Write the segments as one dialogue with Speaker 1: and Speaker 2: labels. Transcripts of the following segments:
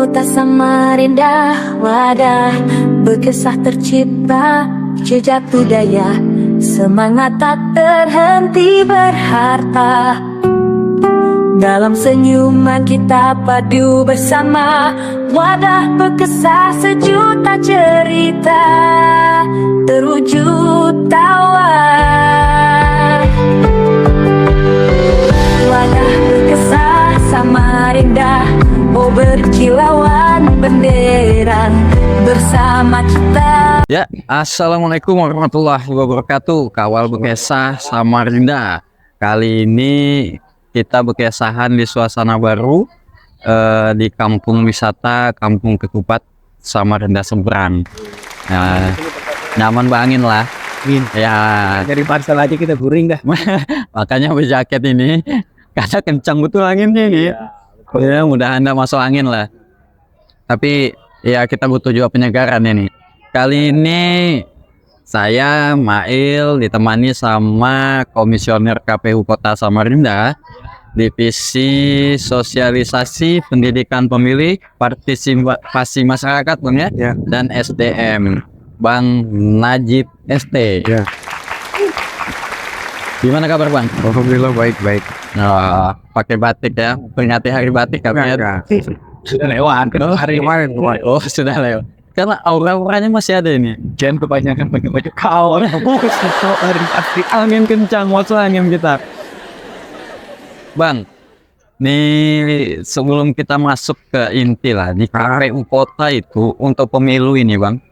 Speaker 1: Kota Samarinda, wadah berkisah tercipta, jejak budaya, semangat tak terhenti berharta. Dalam senyuman kita padu bersama, wadah berkisah sejuta cerita, terwujud tawa. Wadah berkisah Samarinda, oh berkilauan bendera bersama kita.
Speaker 2: Ya, assalamualaikum warahmatullahi wabarakatuh. Kawal Bekesah Samarinda. Kali ini kita berkesahan di suasana baru di kampung wisata Kampung Ketupat Samarinda Seberang. Nah, nyaman bangin lah. Ya,
Speaker 3: Dari parsel aja kita guring dah.
Speaker 2: makanya berjaket ini karena kencang betul anginnya nih. Ya, mudah Anda masuk angin lah. Tapi ya kita butuh juga penyegaran ini. Kali ini saya Mail ditemani sama Komisioner KPU Kota Samarinda, Divisi Sosialisasi Pendidikan Pemilih, Partisipasi Masyarakat Bang ya,
Speaker 3: Ya.
Speaker 2: dan SDM Bang Najib ST.
Speaker 3: Ya.
Speaker 2: Gimana kabar Bang?
Speaker 3: Alhamdulillah baik-baik.
Speaker 2: Nah, pakai batik ya, peringati hari batik katanya.
Speaker 3: Sudah lewat. Hari kemarin.
Speaker 2: Oh, sudah lewat. Karena aura-auranya masih ada ini.
Speaker 3: Jangan kebanyakan pakai baju kaos. Hari pasti.
Speaker 2: Angin kencang, masuk angin kita. Bang, nih sebelum kita masuk ke inti lah, di KPU Kota itu untuk pemilu ini Bang,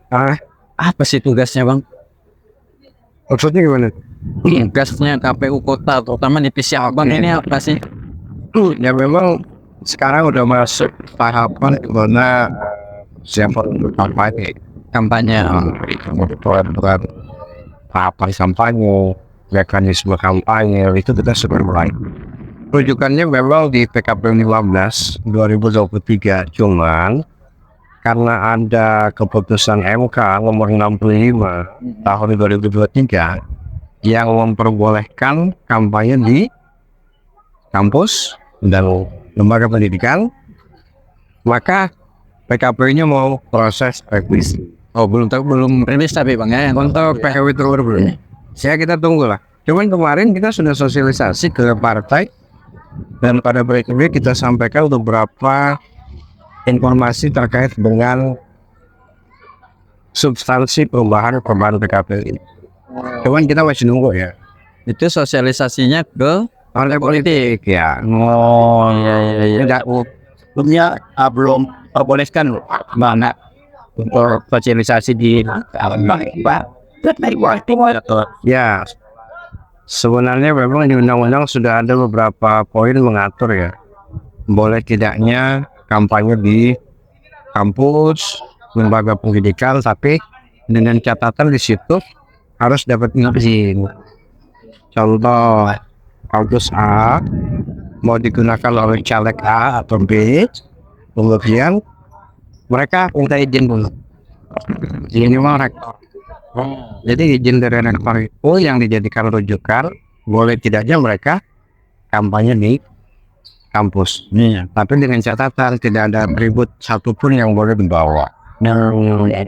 Speaker 2: apa sih tugasnya Bang?
Speaker 3: Maksudnya gimana?
Speaker 2: Tugasnya KPU Kota, terutama divisi Abang ini apa sih?
Speaker 3: Ya memang sekarang udah masuk tahapan di mana siapa untuk kampanye.
Speaker 2: Kampanye.
Speaker 3: Bukan tahapan kampanye, mekanisme kampanye itu kita sudah mulai. Rujukannya memang di PKPU 15 2023, cuman karena ada keputusan MK nomor 65 tahun 2023 yang memperbolehkan kampanye di kampus dan lembaga pendidikan, maka PKPU-nya mau proses revisi.
Speaker 2: Oh, belum rilis tapi Bang ya.
Speaker 3: Untuk PKPU itu belum. Saya kita tunggu lah. Cuman kemarin kita sudah sosialisasi ke partai dan pada berikutnya kita sampaikan beberapa informasi terkait dengan substansi perubahan PKPU ini. Cuman kita masih nunggu ya.
Speaker 2: Itu sosialisasinya ke
Speaker 3: Partai politik ya.
Speaker 2: Oh iya.
Speaker 3: Sebelumnya belum perbolehkan mana untuk sosialisasi di ya. Sebenarnya memang di undang-undang sudah ada beberapa poin mengatur ya, boleh tidaknya kampanye di kampus, lembaga pendidikan, tapi dengan catatan di situ harus dapat izin. Contoh, kampus A mau digunakan oleh caleg A atau B, kemudian mereka minta izin dulu. Ini memang rektor. Jadi izin dari rektor itu yang dijadikan rujukan, boleh tidaknya mereka kampanye di kampus. Tapi dengan catatan tidak ada atribut satupun yang boleh dibawa.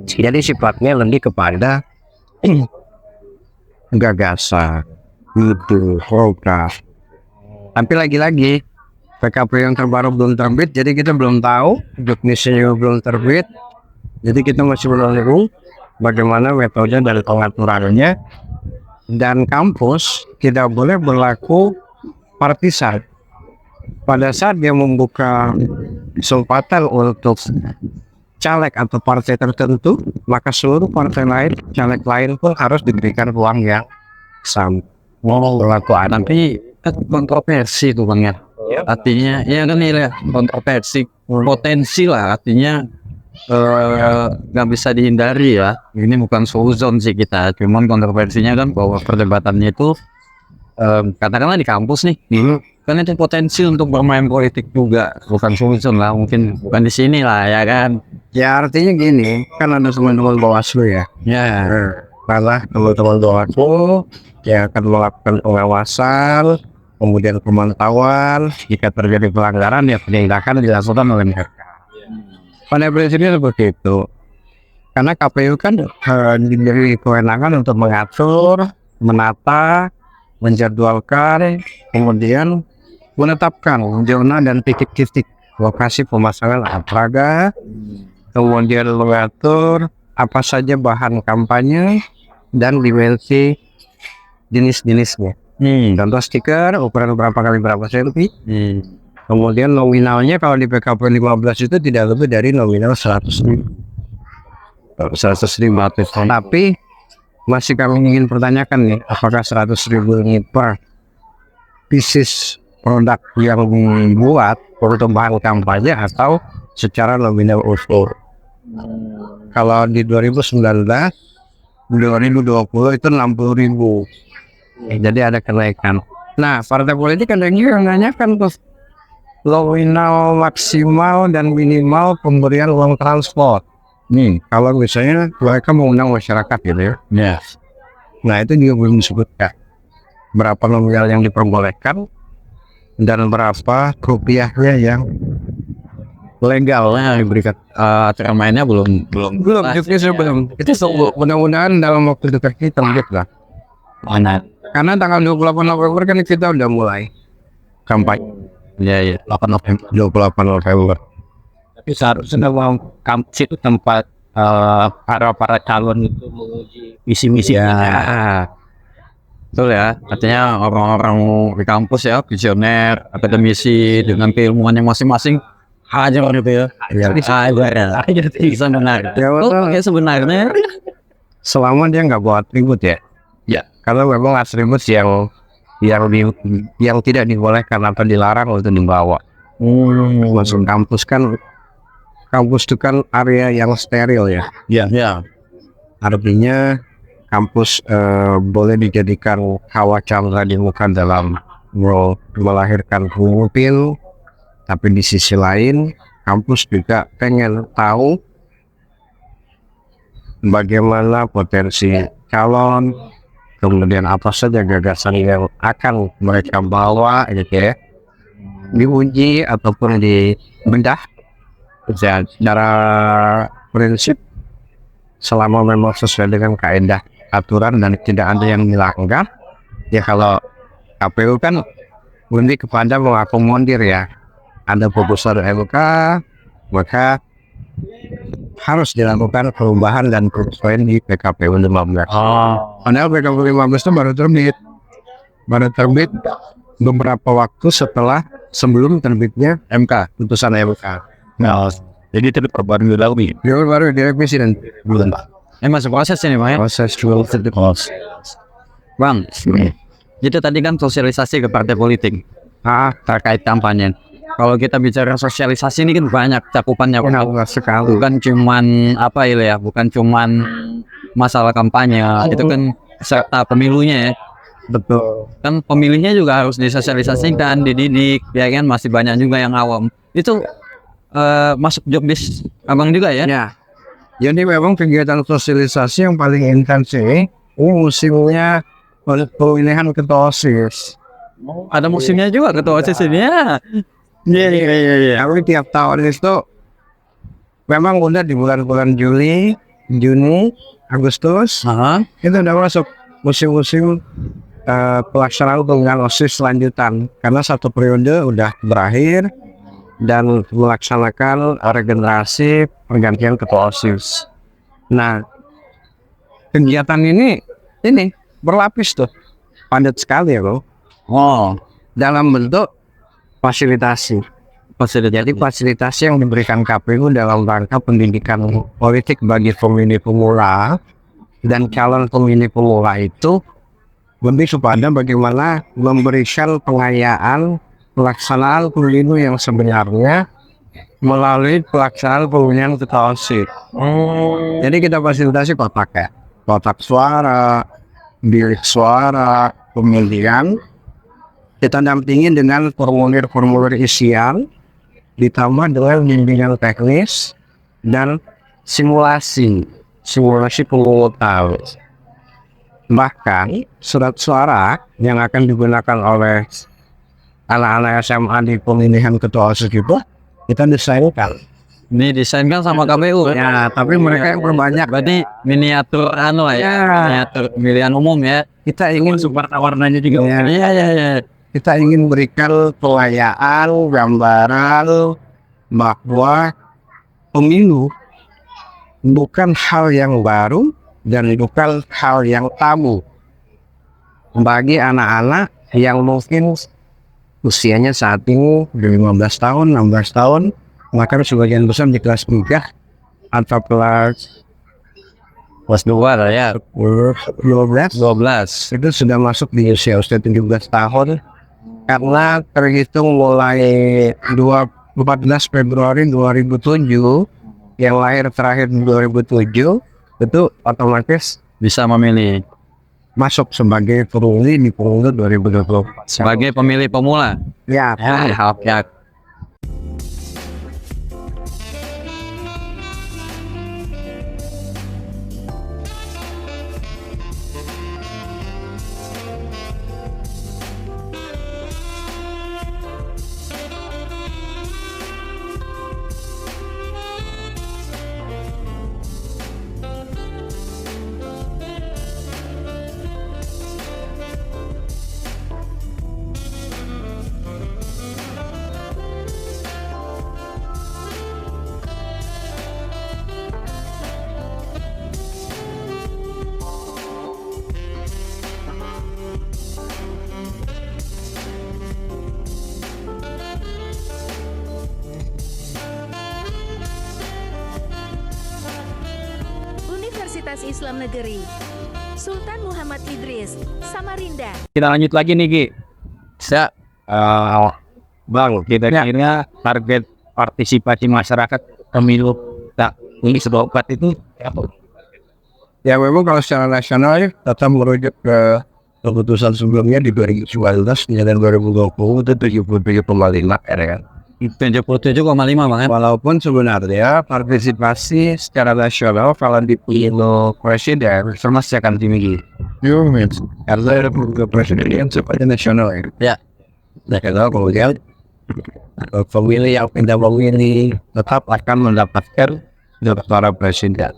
Speaker 3: Jadi sifatnya lebih kepada gagasan, program. Tapi lagi-lagi PKPU yang terbaru belum terbit, jadi kita belum tahu, definisinya belum terbit. Jadi kita masih menunggu bagaimana metode dan pengaturannya, dan kampus tidak boleh berlaku partisan. Pada saat dia membuka kesempatan untuk caleg atau partai tertentu, maka seluruh partai lain, caleg lain pun harus diberikan ruang yang sama. Berlaku adil.
Speaker 2: Tapi kontroversi tuh Bang ya. Artinya ya kan ini kontroversi, potensi lah, artinya nggak bisa dihindari ya. Ini bukan suzon sih kita, cuman kontroversinya kan bahwa perdebatannya itu katakanlah di kampus nih, kan itu potensi untuk bermain politik juga, bukan suzon lah, mungkin bukan di sini lah ya kan.
Speaker 3: Ya artinya gini, kan ada teman-teman Bawaslu ya. Malah teman-teman Bawaslu yang akan melakukan pengawasan, kemudian pemantauan. Jika terjadi pelanggaran ya penindakan dilakukan oleh mereka. Pada prinsipnya seperti itu. Karena KPU kan diberi kewenangan untuk mengatur, menata, menjadwalkan, kemudian menetapkan zona dan titik-titik lokasi pemasangan alat peraga, kemudian mengatur apa saja bahan kampanye dan dimensi jenis-jenisnya. Contoh stiker ukuran berapa kali berapa senti. Kemudian nominalnya kalau di PKP 15 itu tidak lebih dari nominal 100.000. Tapi masih kami ingin pertanyakan nih, apakah 100.000 ini per pieces produk yang dibuat untuk bahan kampanye atau secara nominal usul. Kalau di 2019, 2020 itu 60.000. Jadi ada kenaikan. Nah, partai politik ada yang menanyakan tuh nominal maksimal dan minimal pemberian uang transport. Kalau misalnya mereka mengundang masyarakat gitu ya. Nah, itu juga belum disebutkan berapa nominal yang diperbolehkan dan berapa rupiahnya yang legal diberikan.
Speaker 2: Aturan mainnya belum.
Speaker 3: Itu mudah-mudahan dalam waktu dekat ini terbit lah. Karena tanggal 28 November kan kita udah mulai kampanye.
Speaker 2: Iya.
Speaker 3: 28 November.
Speaker 4: Tapi seharusnya memang kampus itu tempat para calon itu menguji visi-misi.
Speaker 2: Betul ya, artinya orang-orang di kampus ya, visioner, akademisi dengan keilmuannya masing-masing hajar gitu ya. Bisa benar. Oke, sebenarnya
Speaker 3: Selama dia nggak buat ribut ya. Karena memang atribut yang tidak dibolehkan atau dilarang untuk dibawa. Masuk kampus itu kan area yang steril ya. Artinya kampus boleh dijadikan hawa candra di muka dalam melahirkan pemimpin, tapi di sisi lain kampus juga pengen tahu bagaimana potensi calon, kemudian apa saja gagasan yang akan mereka bawa gitu ya, diuji ataupun dibedah secara prinsip selama memang sesuai dengan kaedah aturan dan tidak ada yang dilanggar. Ya kalau KPU kan lebih kepada mengakomodir ya, ada putusan MK maka harus dilakukan perubahan dan penyesuaian di PKPU 15. Padahal PKPU 15 itu baru terbit beberapa waktu sebelum terbitnya putusan MK.
Speaker 4: Jadi itu baru dilalui.
Speaker 3: Baru direvisi dan bulan.
Speaker 2: masuk proses ini Bang ya.
Speaker 3: Proses
Speaker 2: Bang, itu tadi kan sosialisasi ke partai politik terkait kampanye. Kalau kita bicara sosialisasi ini kan banyak cakupannya,
Speaker 3: sekali.
Speaker 2: bukan cuman bukan cuman masalah kampanye, itu kan serta pemilunya ya.
Speaker 3: Betul.
Speaker 2: Kan pemilihnya juga harus disosialisasikan, dididik, ya kan, masih banyak juga yang awam. Itu masuk jobless abang juga ya?
Speaker 3: Ya. Jadi memang kegiatan sosialisasi yang paling intens ini musimnya pemilihan ketua OSIS.
Speaker 2: Ada musimnya juga ketua OSIS ini ya.
Speaker 3: Iya. Tapi tiap tahun itu memang udah di bulan-bulan Juli, Juni, Agustus itu udah masuk musim-musim pelaksanaan pemilihan OSIS lanjutan, karena satu periode udah berakhir dan melaksanakan regenerasi pergantian ketua OSIS. Nah, kegiatan ini berlapis tuh, padat sekali ya bro. Dalam bentuk fasilitasi. Jadi fasilitasi yang diberikan KPU dalam rangka pendidikan politik bagi pemilih pemula dan calon pemilih pemula itu lebih kepada bagaimana memberikan pengayaan pelaksanaan pemilu yang sebenarnya melalui pelaksanaan pemilihan ketua OSIS. Jadi kita fasilitasi kotak suara, bilik suara, pemilihan. Kita dampingi dengan formulir-formulir isian, ditambah dengan bimbingan teknis dan simulasi pemungutan. Bahkan surat suara yang akan digunakan oleh anak-anak SMA di pemilihan ketua OSIS itu kita desainkan
Speaker 2: Ini desain kan sama KPU.
Speaker 3: Ya, tapi mereka yang berbanyak.
Speaker 2: Berarti miniatur anu lah ya. Miniatur pemilihan umum ya.
Speaker 3: Kita ingin
Speaker 4: warna-warnanya juga.
Speaker 3: ya,
Speaker 2: Iya iya iya.
Speaker 3: kita ingin berikan pelayaan, gambaran bahwa pemilu bukan hal yang baru dan bukan hal yang tabu bagi anak-anak yang mungkin usianya saat ini 15 tahun, 16 tahun, bahkan sebagian besar di kelas 3 atau kelas
Speaker 2: 2 lah ya.
Speaker 3: 12 itu sudah masuk di usia 17 tahun, karena terhitung mulai 14 Februari 2007 yang lahir terakhir 2007 itu otomatis
Speaker 2: Bisa memilih
Speaker 3: masuk sebagai pemilih di pemilu 2024
Speaker 2: sebagai pemilih pemula.
Speaker 3: ya.
Speaker 2: Ya, oke.
Speaker 5: Universitas Islam Negeri Sultan Muhammad Idris, Samarinda.
Speaker 4: Kita lanjut lagi nih Ki.
Speaker 2: Bisa.
Speaker 4: Bang, kira-kira target partisipasi masyarakat pemilu ini 2024 itu apa?
Speaker 3: Ya memang kalau secara nasional ya tetap merujuk ke keputusan sebelumnya di 2019 dan 2020 itu 77,5 ya kan.
Speaker 2: 77,5 Bang.
Speaker 3: Walaupun sebenarnya partisipasi secara nasional kalau di pemilu presiden masih akan tinggi. Karena ada pemilu presiden yang sifatnya nasional ya.
Speaker 2: Ya.
Speaker 3: Nah kalau kemudian pemilih yang tidak memilih tetap akan mendapatkan daftar presiden.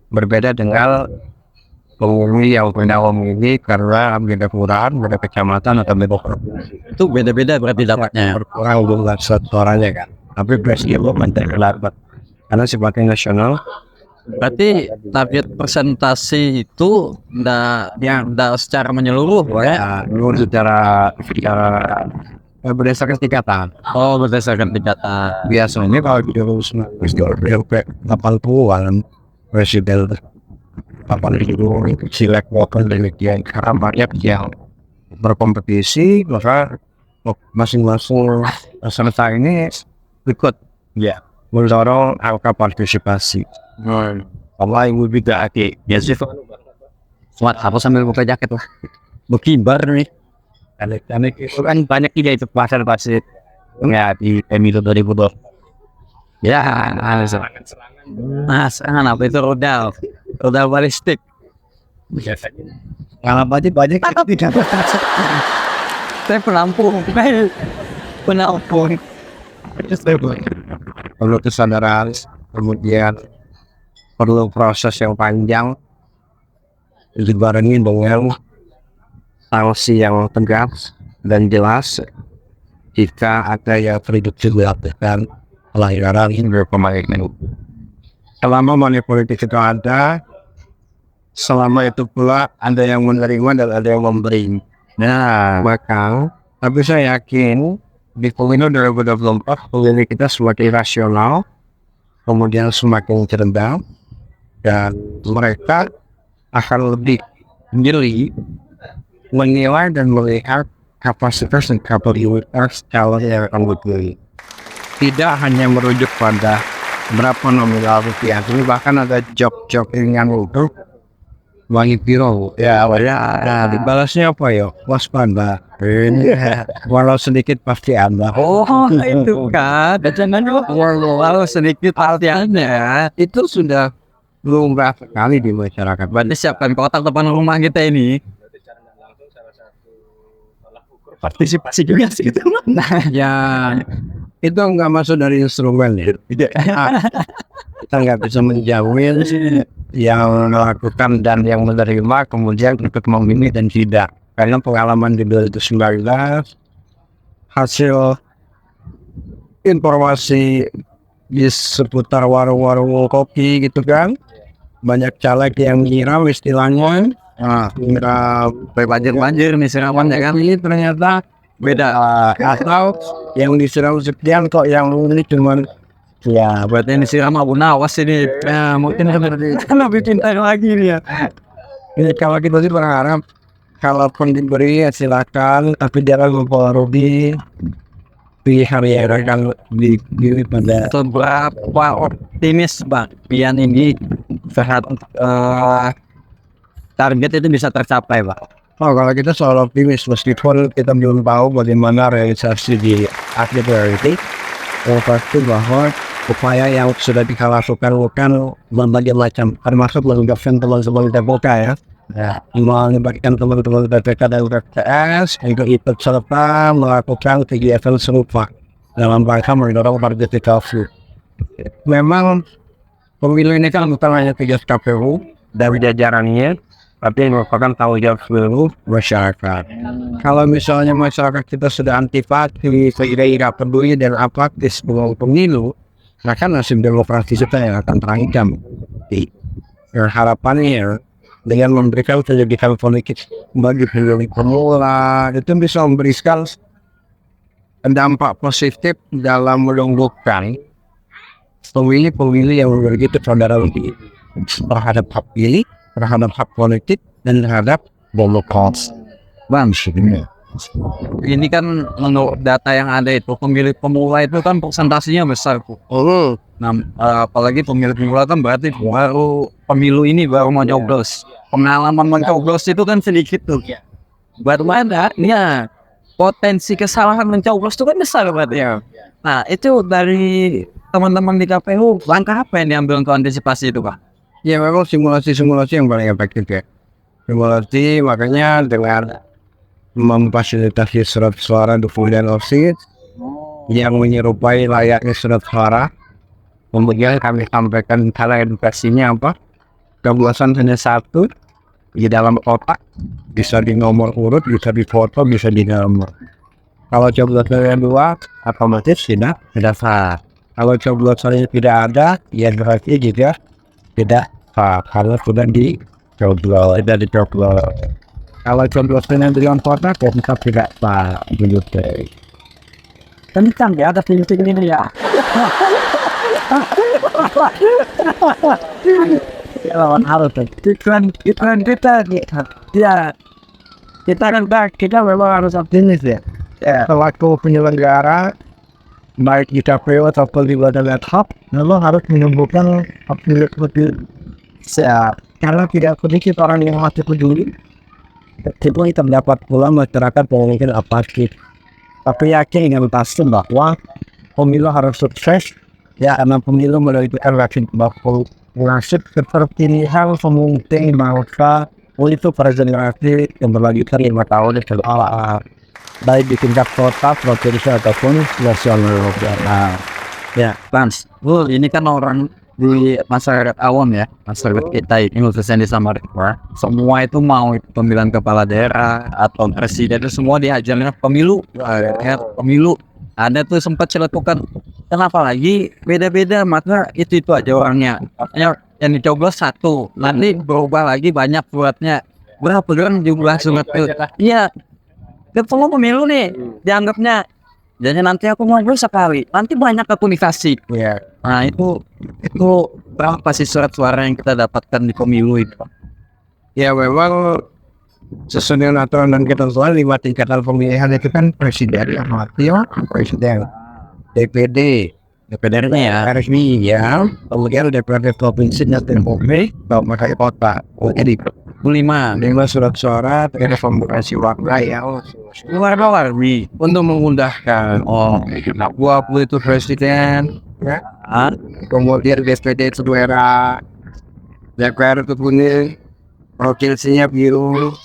Speaker 3: Berbeda dengan pemilih yang tidak memilih karena beda kelurahan, beda kecamatan atau beda provinsi.
Speaker 2: Itu beda-beda berarti dapatnya.
Speaker 3: Berkurang jumlah suaranya kan. Tapi presiden belum terlambat karena sifatnya nasional.
Speaker 2: Berarti target presentasi itu ndak secara menyeluruh ya.
Speaker 3: Dulu secara berdasarkan tingkatan.
Speaker 2: Oh, berdasarkan tingkatan.
Speaker 3: Biasanya kalau di 80-an presiden 80 silek wakil demikian karena banyak yang berkompetisi, maka masing-masing peserta ini ikut
Speaker 4: Ya.
Speaker 3: mendorong angka partisipasi.
Speaker 4: Allah yang lebih gak ya sih.
Speaker 2: Smart, aku sambil buka jaket lah. Berkibar nih.
Speaker 4: Karena itu kan banyak juga itu pasar-pasar ya di pemilu 2020.
Speaker 2: Ya, serangan apa itu rudal balistik.
Speaker 3: Kalau banyak tidak.
Speaker 2: Saya penampung.
Speaker 3: Perlu kesadaran, kemudian perlu proses yang panjang dibarengi dengan sanksi yang tegas dan jelas jika ada yang terbukti melakukan pelanggaran berpemahaman. Selama money politik itu ada, selama itu pula ada yang menerima dan ada yang memberi. Nah, maka tapi saya yakin di pemilu 2024 pemilih kita semakin rasional, kemudian semakin cerdas, dan mereka akan lebih jeli menilai dan melihat kapasitas dan kapabilitas calon yang akan dipilih. Tidak hanya merujuk pada berapa nominal rupiah, tapi bahkan ada job-job ringan untuk bagi biro. Ya, dibalasnya apa ya? Waspada. Walau sedikit pasti ada.
Speaker 2: Oh, itu kan. Jangan walau sedikit artiannya.
Speaker 3: Itu sudah lumrah sekali di masyarakat.
Speaker 2: Berarti siapkan kotak depan rumah kita ini.
Speaker 4: Partisipasi juga sih itu.
Speaker 2: Nah, ya
Speaker 3: itu nggak masuk dari instrumen ya. Kita nggak bisa menjamin yang melakukan dan yang menerima kemudian ikut memilih dan tidak. Karena pengalaman di 2019 hasil informasi di seputar warung-warung kopi gitu kan, banyak caleg yang nyiram istilahnya, nyiram
Speaker 2: Banjir nih siraman ya kan.
Speaker 3: ini ternyata
Speaker 2: Beda.
Speaker 3: atau yang disiram sekian kok yang ini cuman
Speaker 2: Ya, berarti ini siram Abu Nawas ini. Ya, mungkin lebih pintar lagi nih ya.
Speaker 3: ini. Kalau kita sih berharap kalaupun diberi ya silakan, tapi jangan mempengaruhi pilihan yang akan dipilih pada
Speaker 2: Seberapa optimis Bang Pian ini terhadap target itu bisa tercapai Bang?
Speaker 3: oh kalau kita soal optimis meskipun kita belum tahu bagaimana realisasi di akhir priority, yang pasti bahwa upaya yang sudah kita lakukan bukan berbagai macam, termasuk melibatkan teman-teman TPK ya, melibatkan teman-teman TPK dan UPTS untuk ikut serta melakukan kegiatan serupa dalam rangka mendorong partisipasi. Memang pemilu ini kan bukan hanya tugas KPU dari jajarannya, tapi merupakan tanggung jawab seluruh masyarakat. Kalau misalnya masyarakat kita sudah antipati, tidak peduli dan apatis dengan pemilu, maka nasib demokrasi kita yang akan terancam. Harapannya dengan memberikan pendidikan politik bagi pemilih pemula itu bisa memberikan dampak positif dalam menumbuhkan pemilih-pemilih yang begitu toleransi terhadap hak pilih, terhadap hak politik, dan terhadap demokrasi.
Speaker 2: Bang, ini kan menurut data yang ada itu pemilih pemula itu kan presentasinya besar Bu. Nah, apalagi pemilih pemula kan berarti baru pemilu ini baru mau nyoblos. Pengalaman mencoblos itu kan sedikit tuh. Baru ada, ya potensi kesalahan mencoblos itu kan besar berarti ya. Nah, itu dari teman-teman di KPU langkah apa yang diambil untuk antisipasi itu Pak?
Speaker 3: Ya memang simulasi-simulasi yang paling efektif ya. Simulasi makanya dengan memfasilitasi surat suara dukungan OSIS yang menyerupai layaknya surat suara. Kemudian kami sampaikan cara edukasinya apa? Coblosan hanya satu di dalam kotak, bisa di nomor urut, bisa di foto, bisa di nomor. Kalau coblosannya dua, otomatis tidak sah. Kalau coblosannya tidak ada, ya berarti juga tidak sah karena sudah dicoblos, tidak dicoblos. Kalau coblosannya di dalam kotak, ya tetap tidak sah. Begitu.
Speaker 2: Kencang ya atas titik ini ya. Lawan harus iklan kita ya kita kan kita memang harus optimis ya.
Speaker 3: Selaku penyelenggara baik di KPU ataupun di badan ad hoc, memang harus menumbuhkan optimisme karena tidak sedikit orang yang masih peduli. Itu terdapat pula masyarakat yang mungkin apatis, tapi yakin dengan pasti bahwa pemilu harus sukses ya, karena pemilu menentukan nasib keterpilihan pemimpin bangsa untuk para generasi yang berlanjutan 5 tahun ke depan, baik di tingkat kota, provinsi ataupun nasional.
Speaker 2: Ya, Lans, ini kan orang di masyarakat awam ya, masyarakat kita ini khususnya di Samarinda, semua itu mau pemilihan kepala daerah atau presiden itu semua diajarnya pemilu, ya, pemilu. Ada tuh sempat celetukan, kenapa lagi beda-beda, maka itu aja orangnya. Yang dicoblos satu, nanti berubah lagi banyak buatnya. Berapa kan jumlah surat itu? Iya, ketemu pemilu nih, dianggapnya. Jadi nanti aku ngobrol sekali, nanti banyak komunikasi.
Speaker 3: Ya.
Speaker 2: Nah itu berapa sih surat suara yang kita dapatkan di pemilu itu?
Speaker 3: Ya memang sesuai dengan aturan dan ketentuan 5 tingkatan pemilihan itu kan presiden, wakil presiden, DPD,
Speaker 2: DPD-nya ya.
Speaker 3: RSI ya, kemudian DPRD provinsi dan DPRD kabupaten kota. Jadi
Speaker 2: 5
Speaker 3: surat suara terkait pembukaan warga yang
Speaker 2: warna-warni
Speaker 3: untuk memudahkan.
Speaker 2: Oh,
Speaker 3: Gua itu presiden, ya. Kemudian DPD itu merah, DPR itu kuning, provinsinya biru,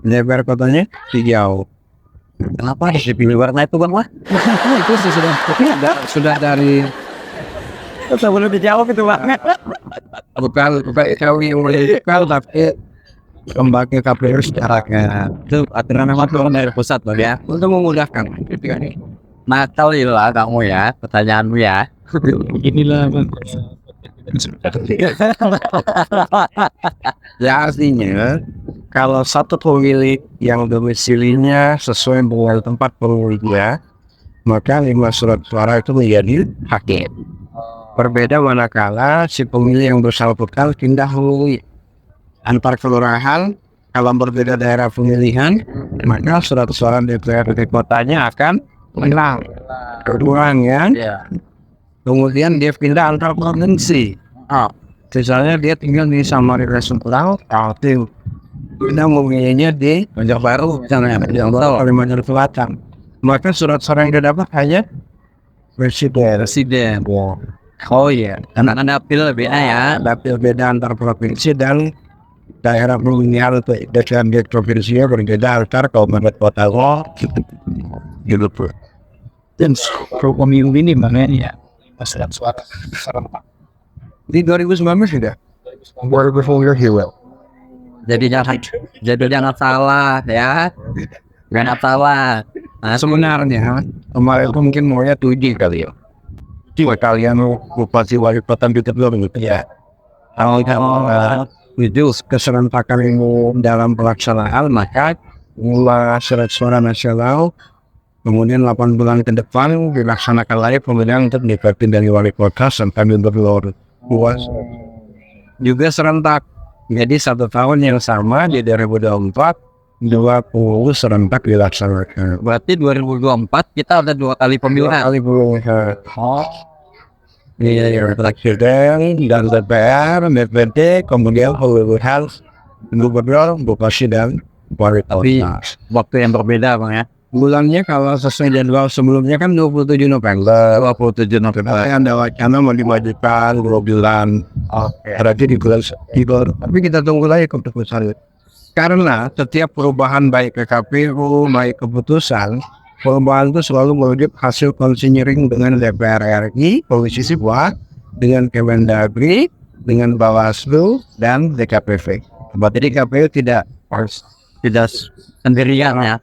Speaker 3: DPR kotanya hijau.
Speaker 2: Kenapa harus dipilih warna itu bang wah?
Speaker 3: Itu sudah dari
Speaker 2: Tidak boleh dijawab itu bang.
Speaker 3: bukan yang municipal tapi lembaga KPU secara
Speaker 2: Itu aturan memang turun dari pusat bang ya.
Speaker 3: untuk memudahkan.
Speaker 2: Nakal lah kamu ya, pertanyaanmu ya.
Speaker 4: Inilah bang.
Speaker 3: Ya artinya kalau satu pemilih yang domisilinya sesuai dengan tempat pemilihnya, maka 5 surat suara itu menjadi hakim. Berbeda manakala si pemilih yang bersangkutan pindah memilih antar kelurahan. Kalau berbeda daerah pemilihan, maka surat suara DPRD kotanya akan hilang, berkurang ya. Kemudian dia pindah antar provinsi. Misalnya dia tinggal di Samarinda Sumberau, Kaltim. Pindah memilihnya di
Speaker 2: Banjarbaru misalnya,
Speaker 3: Kalimantan Selatan. Maka surat suara yang dia dapat hanya presiden.
Speaker 2: Oh iya, karena ada pil beda ya.
Speaker 3: Dapil beda antar provinsi dan daerah pemilihan untuk DPRD provinsinya berbeda antar kabupaten kota. Gitu bro.
Speaker 4: Dan pemilu ini bang ya, surat suara serentak.
Speaker 3: Di 2019 sudah. 2004 hero.
Speaker 2: Jadi jangan salah ya. Jangan salah.
Speaker 3: Nah, sebenarnya kemarin itu mungkin maunya 2D kali ya. Buat kalian bupati wali kota gitu belum gitu ya. Kalau itu keserentakan ilmu dalam pelaksanaan maka mulai surat suara nasional kemudian 8 bulan ke depan dilaksanakan lagi pemilihan untuk DPRD dari wali kota sampai gubernur luas juga serentak. Jadi 1 tahun yang sama di 2024 20 serentak dilaksanakan.
Speaker 2: Berarti 2024 kita ada 2 kali pemilihan.
Speaker 3: Kali pemilihan. Iya, presiden dan DPR, DPD, kemudian pemilihan gubernur, bupati dan wali
Speaker 2: Tapi
Speaker 3: kota.
Speaker 2: waktu yang berbeda bang ya.
Speaker 3: Bulannya kalau sesuai jadwal sebelumnya kan 27 November.
Speaker 2: 27 November.
Speaker 3: Tapi ada wacana mau dimajukan 2 bulan. Berarti di bulan September. Tapi kita tunggu lagi keputusan. Karena setiap perubahan baik ke KPU, baik keputusan, perubahan itu selalu merujuk hasil konsinyering dengan DPR RI, Komisi 1, dengan Kemendagri, dengan Bawaslu, dan DKPP. Jadi KPU tidak
Speaker 2: Sendirian ya.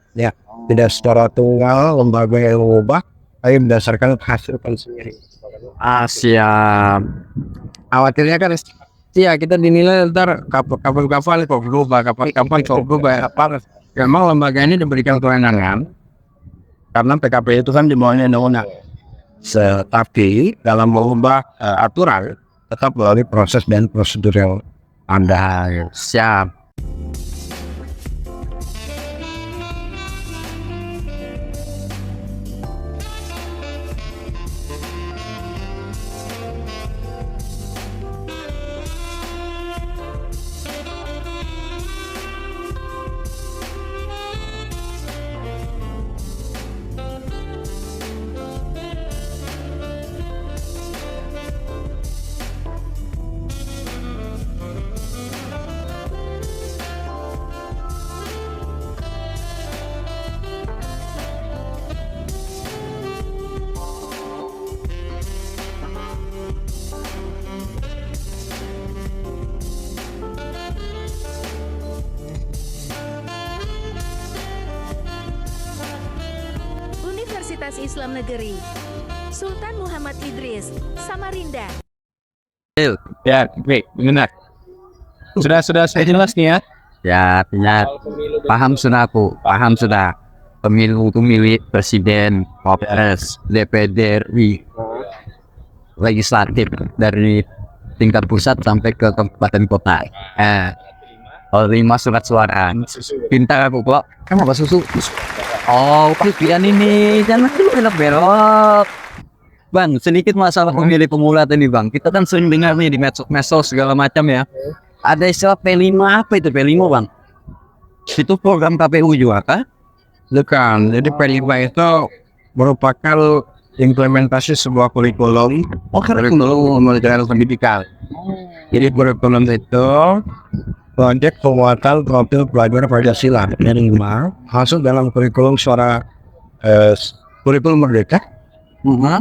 Speaker 3: tidak secara tunggal lembaga yang mengubah, tapi berdasarkan hasil konsinyering.
Speaker 2: Siap.
Speaker 3: Khawatirnya kan ya kita dinilai ntar kapal-kapal kok berubah, kapal-kapal kok berubah. Memang lembaga ini diberikan kewenangan karena PKP itu kan di bawahnya undang-undang. Tetapi dalam mengubah aturan tetap melalui proses dan prosedur yang ada.
Speaker 2: Siap.
Speaker 5: Universitas Islam Negeri Sultan Muhammad Idris, Samarinda.
Speaker 4: Ya, baik, benar. Sudah jelas nih ya.
Speaker 2: Ya, artinya paham sudah aku, paham sudah. Pemilu itu milik presiden, Wapres, DPD, RI, legislatif dari tingkat pusat sampai ke kabupaten kota. 5 surat suara. Pintar aku kok. Kamu apa susu? Oh, pikiran ini jangan dulu belok. Bang, sedikit masalah pemilih pemula tadi bang. Kita kan sering dengar nih di medsos segala macam ya. Ada istilah P5, apa itu P5 bang? Itu program KPU juga kah?
Speaker 3: Bukan, jadi P5 itu merupakan implementasi sebuah kurikulum.
Speaker 2: Oh,
Speaker 3: kurikulum pendidikan. Jadi kurikulum itu proyek penguatan profil pelajar Pancasila yang 5 masuk dalam kurikulum suara kurikulum merdeka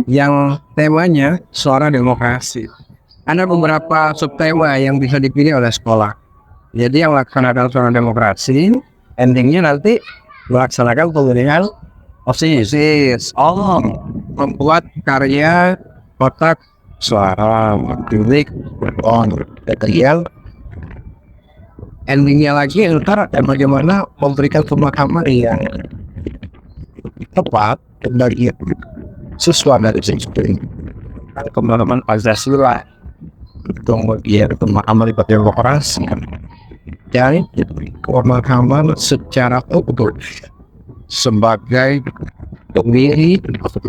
Speaker 3: yang temanya suara demokrasi. Ada beberapa subtema yang bisa dipilih oleh sekolah. Jadi yang melaksanakan suara demokrasi, endingnya nanti melaksanakan pemilihan OSIS. Membuat karya kotak suara publik material. Endingnya lagi ntar bagaimana memberikan pemahaman yang tepat bagi siswa dari sini. Pemahaman Pancasila, kemudian pemahaman demokrasi, dan pemahaman secara utuh sebagai pemilih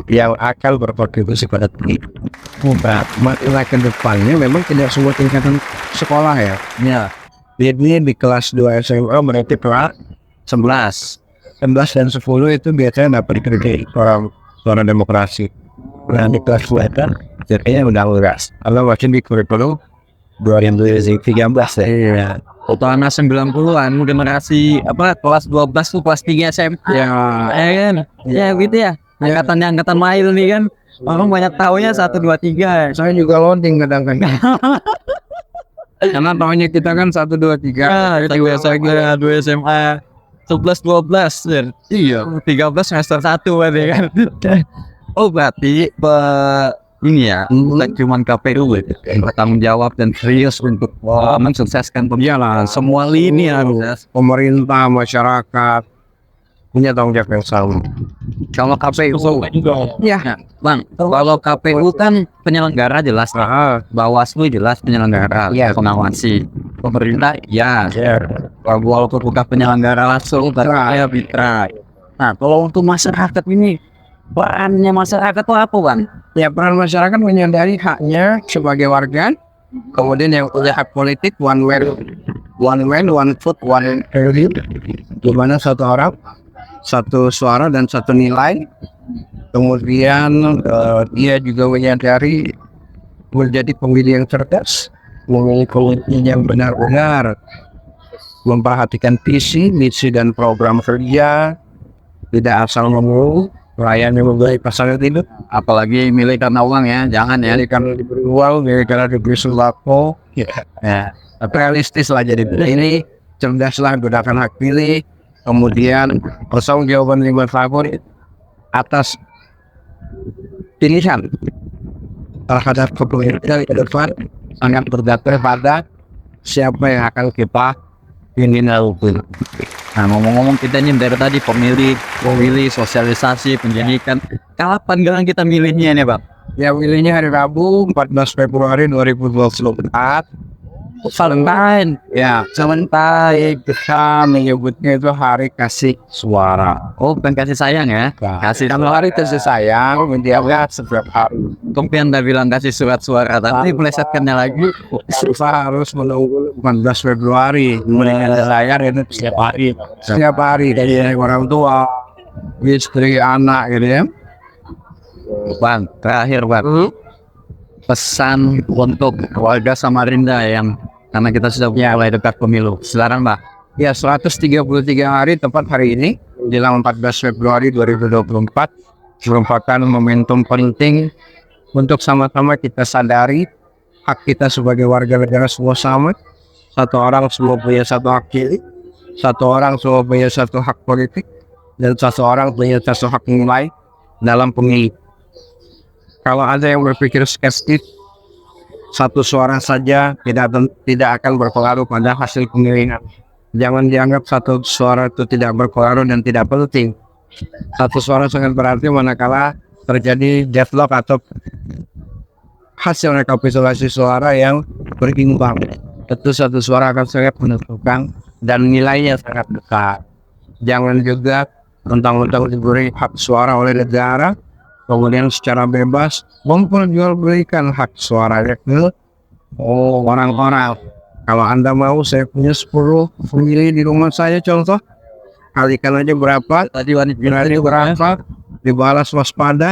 Speaker 3: yang akan berkontribusi pada ke depannya. Memang tidak semua tingkatan sekolah ya. Jadi di kelas 2 SMA berarti kelas 11 dan 10 itu biasanya dapat kredit suara demokrasi. Nah di kelas 2 kan jadinya udah luas. Kalau masih di kurikulum 2013 ya.
Speaker 2: Utama 90-an generasi kelas 12 tuh kelas 3 SMA. Ya kan? Ya gitu ya. Angkatan mail nih kan. Orang banyak taunya 1 2 3.
Speaker 3: Saya juga loading kadang-kadang. Karena tahunya kita kan 1 2 3.
Speaker 2: Kita biasa 2 SMA 11 12. Iya, 13 semester 1 berarti kan. Oh berarti ini ya, bukan cuma KPU bertanggung jawab dan serius untuk mensukseskan pemilihan semua lini harus.
Speaker 3: Pemerintah, masyarakat punya tanggung jawab yang sama.
Speaker 2: Kalau KPU ya Bang, kalau KPU kan penyelenggara jelas, Bawaslu jelas penyelenggara, pengawasi. Pemerintah walaupun bukan penyelenggara langsung tapi mitra. Nah kalau untuk masyarakat ini, perannya masyarakat itu apa Bang?
Speaker 3: Ya peran masyarakat menyadari haknya sebagai warga, kemudian yang punya hak politik one man, one vote, one value, di mana satu orang, satu suara dan satu nilai. Kemudian dia juga menyadari menjadi pemilih yang cerdas, memilih pemimpin yang benar-benar memperhatikan misi dan program kerja, tidak asal ngomong. Rakyatnya membeli pasangan itu,
Speaker 2: apalagi milih karena uang ya, jangan ya.
Speaker 3: Milih karena diberi uang, milih karena diberi sembako. Tapi realistis lah jadi ini, cerdaslah gunakan hak pilih, kemudian pertanggungjawaban 5 tahun atas pilihan terhadap kepemimpinan ke depan sangat bergantung pada siapa yang akan kita pilih nanti.
Speaker 2: Nah ngomong-ngomong kita ini dari tadi pemilih, sosialisasi, pendidikan. Kapan gelang kita milihnya nih Bang?
Speaker 3: Ya milihnya hari Rabu 14 Februari 2024.
Speaker 2: Valentine.
Speaker 3: Ya, Valentine kita menyebutnya itu hari kasih suara.
Speaker 2: Oh bukan kasih sayang ya?
Speaker 3: Kasih kalau hari kasih sayang mendiamkan setiap hari.
Speaker 2: Kompian udah bilang kasih surat suara, tapi melesetkannya lagi.
Speaker 3: Kita harus menunggu 14 Februari. Mendengar layar itu setiap hari dari orang tua, istri, anak gitu ya.
Speaker 2: Bang, terakhir Bang, pesan untuk warga Samarinda yang karena kita sudah mulai dekat pemilu. Silakan Bang.
Speaker 3: Ya 133 hari tepat hari ini menjelang 14 Februari 2024 merupakan momentum penting untuk sama-sama kita sadari hak kita sebagai warga negara semua sama. Satu orang semua punya satu hak pilih, satu orang semua punya satu hak politik, dan satu orang punya satu hak nilai dalam pemilih. Kalau ada yang berpikir skeptis, satu suara saja tidak akan berpengaruh pada hasil pemilihan. Jangan dianggap satu suara itu tidak berpengaruh dan tidak penting. Satu suara sangat berarti manakala terjadi deadlock atau hasil rekapitulasi suara yang berimbang. Tentu satu suara akan sangat menentukan dan nilainya sangat besar. Jangan juga mentang-mentang diberi hak suara oleh negara, kemudian secara bebas memperjualbelikan hak suaranya ke orang-orang. Kalau Anda mau, saya punya 10 pemilih di rumah saya contoh, kalikan aja berapa, tadi berapa, dibalas waspada.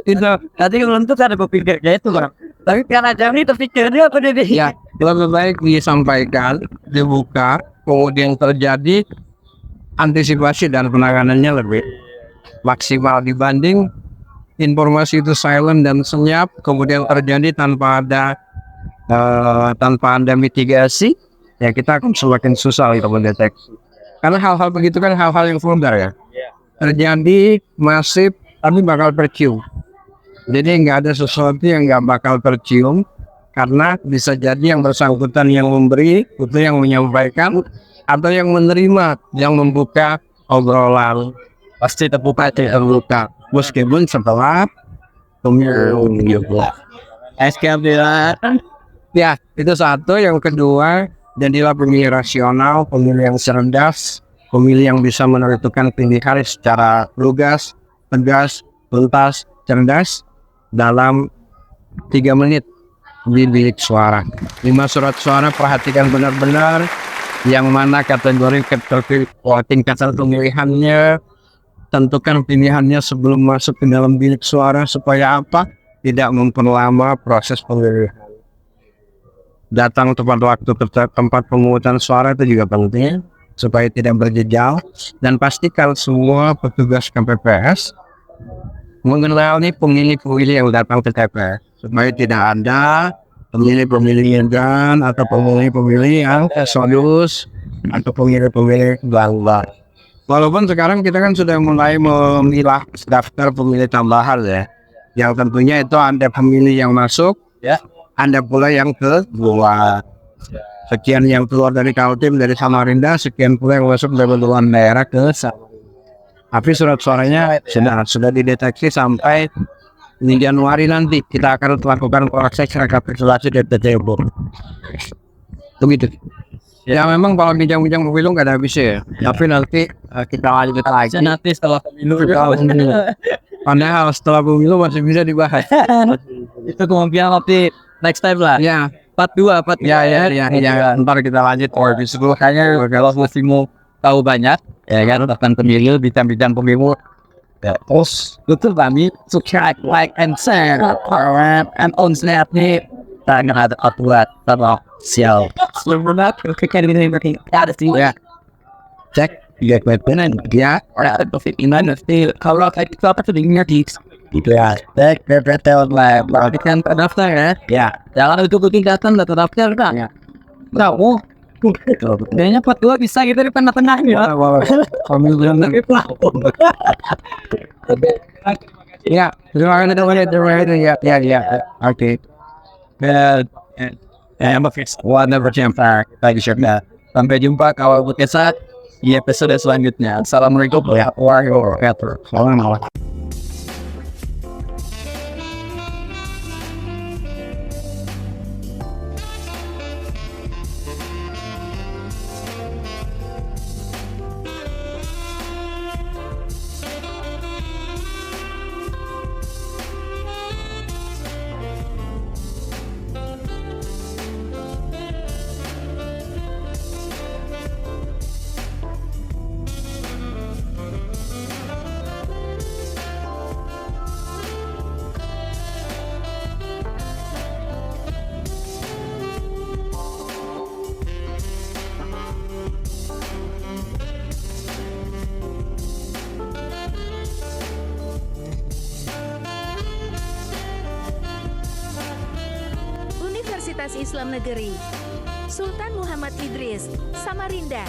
Speaker 2: Itu tadi belum tuh ada berpikir kayak itu Bang. Tapi karena Jamri terpikir dia apa dia?
Speaker 3: Ya, lebih baik disampaikan, dibuka, kemudian terjadi antisipasi dan penanganannya lebih maksimal dibanding informasi itu silent dan senyap, kemudian terjadi tanpa ada mitigasi, ya kita akan semakin susah untuk mendeteksi. Karena hal-hal begitu kan hal-hal yang vulgar ya. Terjadi masif, tapi bakal tercium. Jadi nggak ada sesuatu yang nggak bakal tercium, karena bisa jadi yang bersangkutan yang memberi, itu yang menyampaikan, atau yang menerima, yang membuka obrolan. Pasti terbuka. Meskipun setelah pemilu. Ya, itu satu. Yang kedua, jadilah pemilih rasional, pemilih yang cerdas, pemilih yang bisa menentukan pilihan secara lugas, tegas, tuntas, cerdas dalam 3 menit di bilik suara. 5 surat suara, perhatikan benar-benar yang mana kategori tingkatan pemilihannya, tentukan pilihannya sebelum masuk ke dalam bilik suara supaya apa? Tidak memperlama proses pemilihan. Datang tepat waktu ke tempat pemungutan suara itu juga penting supaya tidak berjejal, dan pastikan semua petugas KPPS mengenali pemilih-pemilih yang datang ke TPS supaya tidak ada pemilih-pemilih yang atau pemilih-pemilih yang serius atau pemilih-pemilih gangguan. Walaupun sekarang kita kan sudah mulai memilah daftar pemilih tambahan ya, yang tentunya itu ada pemilih yang masuk, ya, ada pula yang keluar. Sekian yang keluar dari Kaltim, dari Samarinda, sekian pula yang masuk dari luar daerah ke Samarinda. Tapi surat suaranya sudah dideteksi sampai di Januari nanti kita akan melakukan proses rekapitulasi dan data. Begitu. Ya memang kalau bincang-bincang pemilu nggak ada habisnya ya. Tapi nanti kita lanjut lagi.
Speaker 2: Nanti setelah pemilu.
Speaker 3: Padahal setelah pemilu masih bisa dibahas.
Speaker 2: Itu kemungkinan nanti next time lah.
Speaker 3: Ya.
Speaker 2: Part 2.
Speaker 3: Ya. Ntar kita lanjut.
Speaker 2: Kayaknya kalau masih mau tahu banyak, ya kan, tentang pemilu, bincang-bincang pemilu. Ya, terus betul kami subscribe, like, and share, and on snap nih. Tangan ada aturan, sama sial. Sebenarnya kekayaan ini berarti ada sih.
Speaker 3: Ya. Cek.
Speaker 2: Ya, benar.
Speaker 3: Ya.
Speaker 2: Orang COVID-19 nanti kalau kayak kita apa tuh di gitu ya. Cek, betul lah. Berarti kan terdaftar ya.
Speaker 3: Ya.
Speaker 2: Jangan itu ketingkatan udah terdaftar kan?
Speaker 3: Ya.
Speaker 2: Tahu. Kayaknya part 2 bisa gitu di tengah-tengah ya.
Speaker 3: Kami bilang
Speaker 2: Tapi pelakon.
Speaker 3: ya. Terima kasih. Ya. Oke.
Speaker 2: Whatever jumpa. Thank you, sampai jumpa kalau podcast di episode selanjutnya. Assalamualaikum warahmatullahi wabarakatuh.
Speaker 3: Selamat.
Speaker 5: Universitas Islam Negeri Sultan Muhammad Idris, Samarinda.